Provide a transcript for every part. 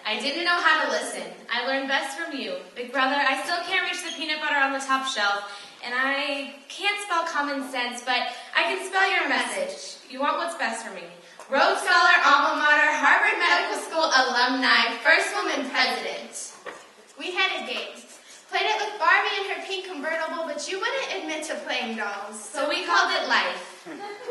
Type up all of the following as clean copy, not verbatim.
I didn't know how to listen. I learned best from you. Big brother, I still can't reach the peanut butter on the top shelf, and I can't spell common sense, but I can spell your message. You want what's best for me. Rhodes Scholar, alma mater, Harvard Medical School alumni, first woman president. We had a game. Played it with Barbie and her pink convertible, but you wouldn't admit to playing dolls. So we called it life.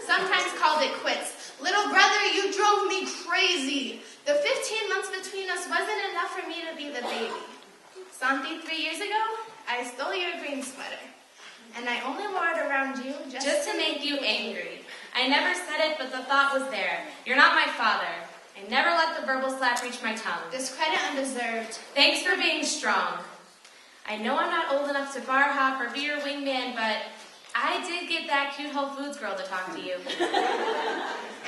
Sometimes called it quits. Little brother, you drove me crazy. The 15 months between us wasn't enough for me to be the baby. Santi, 3 years ago, I stole your green sweater. And I only wore it around you just to make you angry. I never said it, but the thought was there. You're not my father. I never let the verbal slap reach my tongue. Discredit undeserved. Thanks for being strong. I know I'm not old enough to bar hop or be your wingman, but I did get that cute Whole Foods girl to talk to you.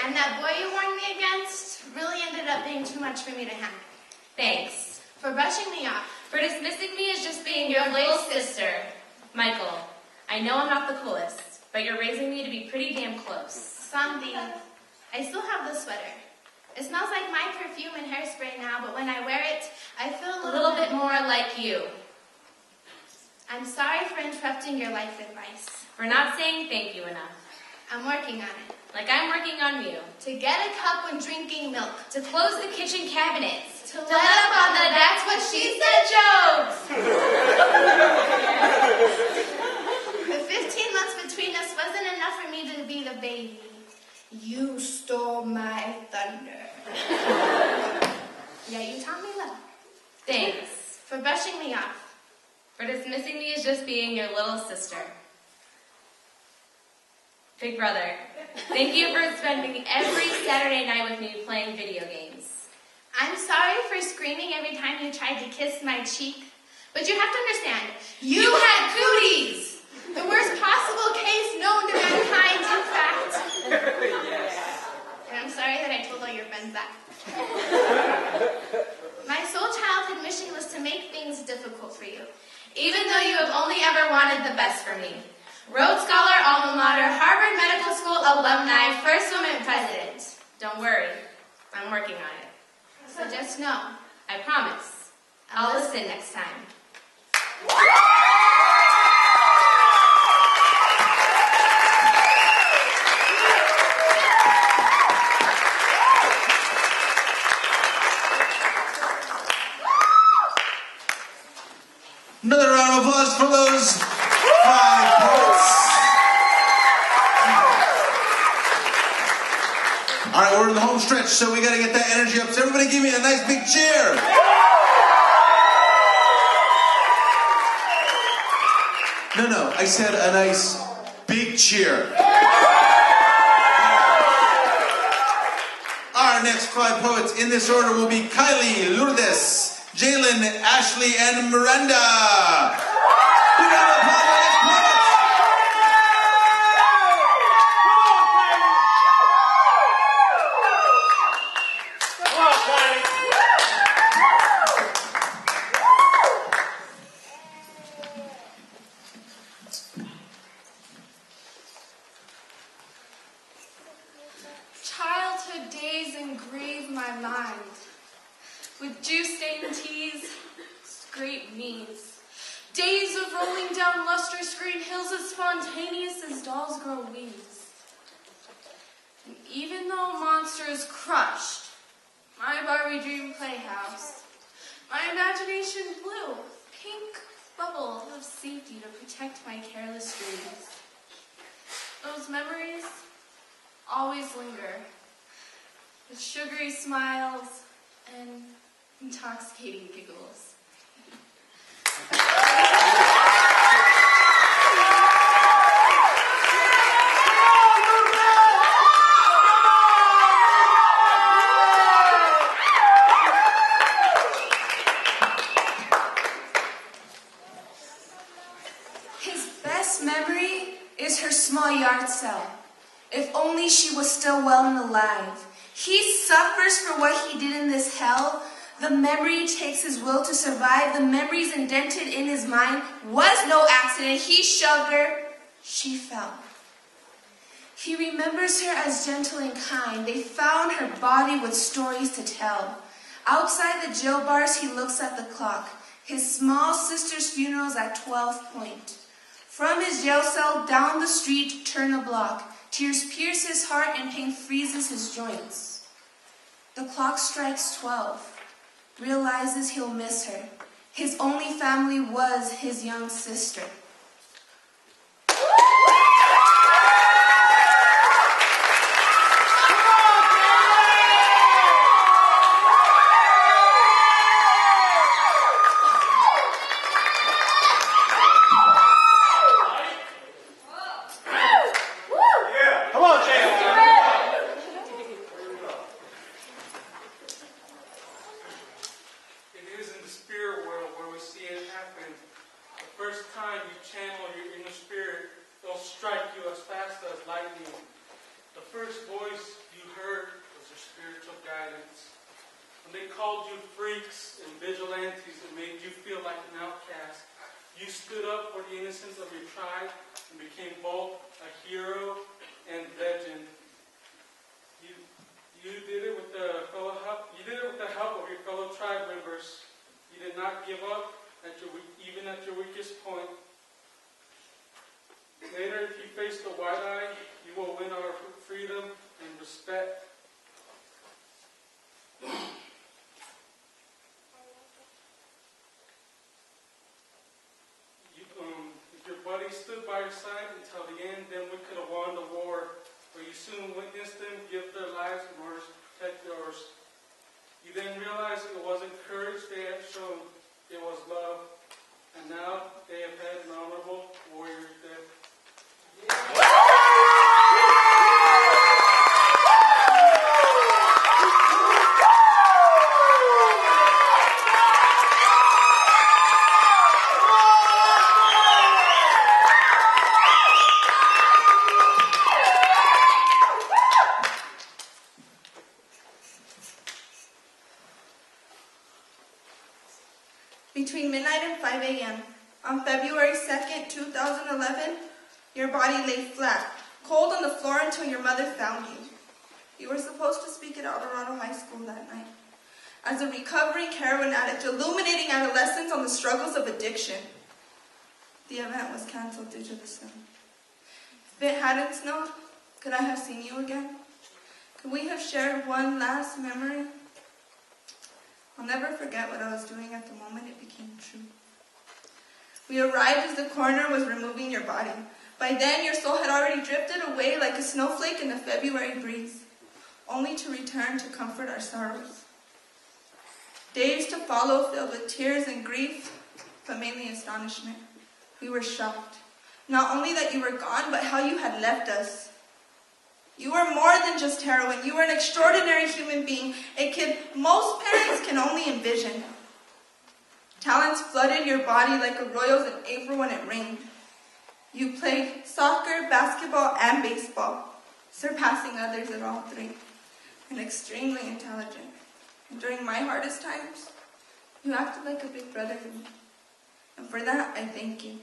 And that boy you warned me against really ended up being too much for me to handle. Thanks. For brushing me off. For dismissing me as just being your little sister. Michael, I know I'm not the coolest, but you're raising me to be pretty damn close. Sandy, I still have the sweater. It smells like my perfume and hairspray now, but when I wear it, I feel a little bit more like you. I'm sorry for interrupting your life advice. For not saying thank you enough. I'm working on it. Like I'm working on you. To get a cup when drinking milk. To close the kitchen cabinets. To let up on the that's what she said jokes. The 15 months between us wasn't enough for me to be the baby. You stole my thunder. Yeah, you taught me love. Thanks. For brushing me off. For dismissing me as just being your little sister. Big brother, thank you for spending every Saturday night with me playing video games. I'm sorry for screaming every time you tried to kiss my cheek, but you have to understand, you had cooties! The worst possible case known to mankind, in fact. And I'm sorry that I told all your friends that. My sole childhood mission was to make things difficult for you. Even though you have only ever wanted the best for me. Rhodes Scholar, alma mater, Harvard Medical School alumni, first woman president. Don't worry, I'm working on it. So just know, I promise, I'll listen next time. Another round of applause for those 5 poets. All right, we're in the home stretch, so we got to get that energy up. So everybody give me a nice big cheer. No, I said a nice big cheer. Our next 5 poets in this order will be Kylie, Lourdes, Jalen, Ashley, and Miranda. Big round of applause for these poets. Childhood days engrave my mind with dew-stained teas, scraped knees. Days of rolling down lustrous green hills as spontaneous as dolls grow wings. And even though monsters crushed my Barbie dream playhouse, my imagination blew pink bubble of safety to protect my careless dreams. Those memories always linger, with sugary smiles and intoxicating giggles. His best memory is her small yard cell. If only she was still well and alive. He suffers for what he did in this hell. The memory takes his will to survive. The memories indented in his mind was no accident. He shoved her. She fell. He remembers her as gentle and kind. They found her body with stories to tell. Outside the jail bars, he looks at the clock. His small sister's funeral's at 12 point. From his jail cell, down the street, turn a block. Tears pierce his heart and pain freezes his joints. The clock strikes 12. Realizes he'll miss her. His only family was his young sister. You stood up for the innocence of your tribe and became both a hero and legend. You did it with the help of your fellow tribe members. You did not give up even at your weakest point. Later, if you face the white eye, you will win our freedom and respect. If your buddy stood by your side until the end, then we could have won the war. But you soon witnessed them give their lives in order to protect yours. You then realized it wasn't courage they had shown, it was love. And now they have had an honorable warrior's death. Between midnight and 5 a.m. on February 2nd, 2011, your body lay flat, cold on the floor until your mother found you. You were supposed to speak at El Dorado High School that night. As a recovering heroin addict, illuminating adolescents on the struggles of addiction. The event was canceled due to the snow. If it hadn't snowed, could I have seen you again? Could we have shared one last memory? I'll never forget what I was doing at the moment it became true. We arrived as the coroner was removing your body. By then, your soul had already drifted away like a snowflake in the February breeze, only to return to comfort our sorrows. Days to follow filled with tears and grief, but mainly astonishment. We were shocked. Not only that you were gone, but how you had left us. You were more than just heroin. You were an extraordinary human being, a kid most parents can only envision. Talents flooded your body like a royals in April when it rained. You played soccer, basketball, and baseball, surpassing others at all three, and extremely intelligent. And during my hardest times, you acted like a big brother to me. And for that, I thank you.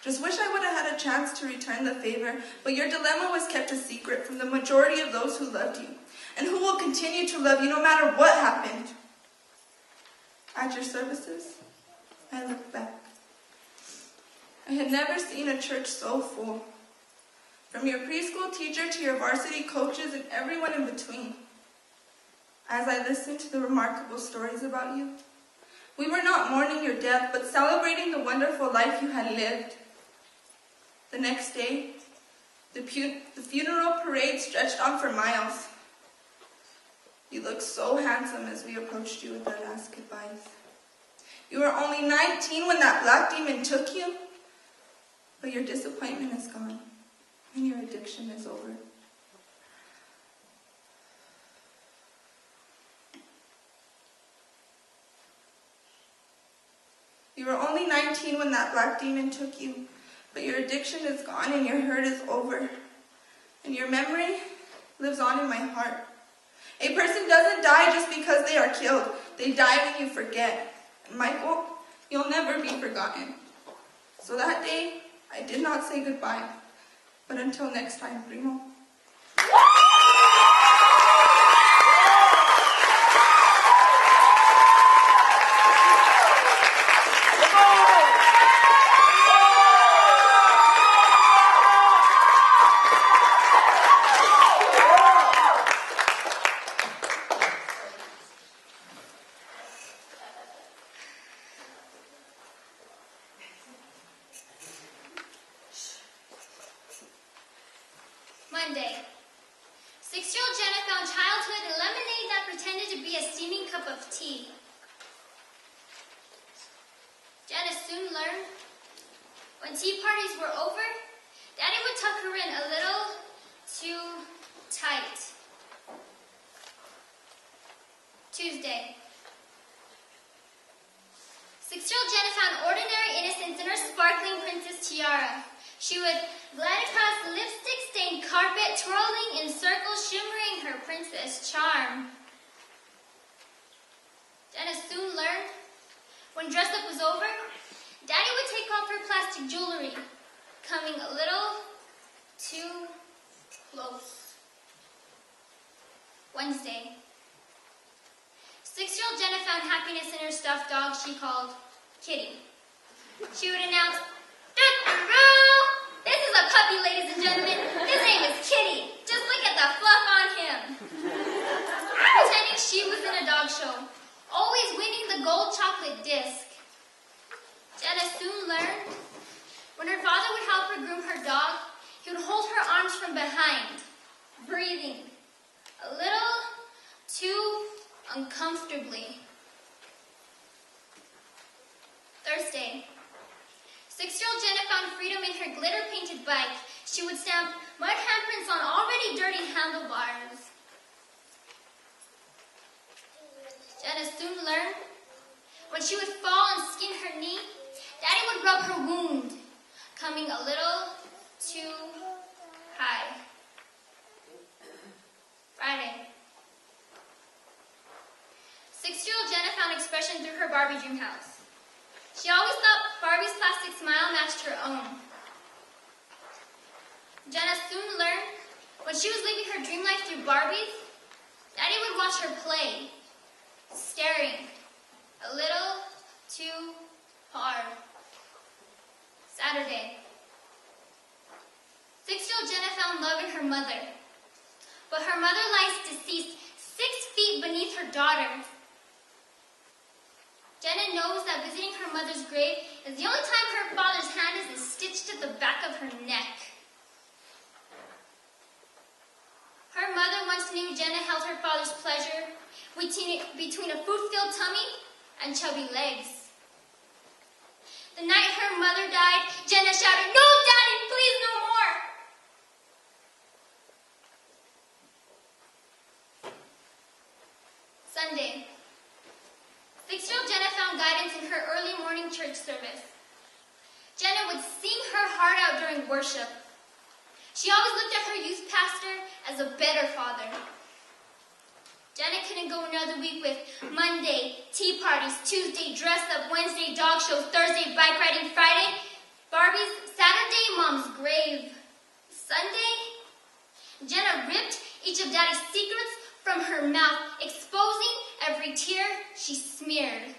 Just wish I would have had a chance to return the favor, but your dilemma was kept a secret from the majority of those who loved you, and who will continue to love you no matter what happened. At your services, I look back. I had never seen a church so full. From your preschool teacher to your varsity coaches and everyone in between. As I listened to the remarkable stories about you, we were not mourning your death, but celebrating the wonderful life you had lived. The next day, the funeral parade stretched on for miles. You looked so handsome as we approached you with our last goodbyes. You were only 19 when that black demon took you, but your disappointment is gone, and your addiction is over. You were only 19 when that black demon took you, but your addiction is gone and your hurt is over. And your memory lives on in my heart. A person doesn't die just because they are killed. They die when you forget. And Michael, you'll never be forgotten. So that day, I did not say goodbye. But until next time, Primo. Monday. 6-year-old Jenna found childhood in lemonade that pretended to be a steaming cup of tea. Jenna soon learned when tea parties were over, Daddy would tuck her in a little too tight. Tuesday. 6-year-old Jenna found ordinary innocence in her sparkling princess tiara. She would glide across the lipstick-stained carpet, twirling in circles, shimmering her princess charm. Jenna soon learned, when dress-up was over, Daddy would take off her plastic jewelry, coming a little too close. Wednesday. 6-year-old Jenna found happiness in her stuffed dog she called Kitty. She would announce, "Da-da-da! This is a puppy, ladies and gentlemen. His name is Kitty. Just look at the fluff on him." Pretending she was in a dog show, always winning the gold chocolate disc. Jenna soon learned, when her father would help her groom her dog, he would hold her arms from behind, breathing a little too uncomfortably. Thursday. 6-year-old Jenna found freedom in her glitter-painted bike. She would stamp mud handprints on already dirty handlebars. Jenna soon learned, when she would fall and skin her knee, Daddy would rub her wound, coming a little too high. Friday. 6-year-old Jenna found expression through her Barbie dream house. She always thought Barbie's plastic smile matched her own. Jenna soon learned, when she was living her dream life through Barbies, Daddy would watch her play, staring a little too hard. Saturday. 6-year-old Jenna found love in her mother, but her mother lies deceased 6 feet beneath her daughter. Jenna knows that visiting her mother's grave is the only time her father's hand is stitched at the back of her neck. Her mother once knew Jenna held her father's pleasure between a food-filled tummy and chubby legs. The night her mother died, Jenna shouted, "No, Daddy, please, no more!" Sunday. 6-year-old Jenna found guidance in her early morning church service. Jenna would sing her heart out during worship. She always looked at her youth pastor as a better father. Jenna couldn't go another week with Monday, tea parties, Tuesday, dress up, Wednesday, dog shows, Thursday, bike riding, Friday, Barbies, Saturday, Mom's grave. Sunday, Jenna ripped each of Daddy's secrets from her mouth, exposing every tear she smeared.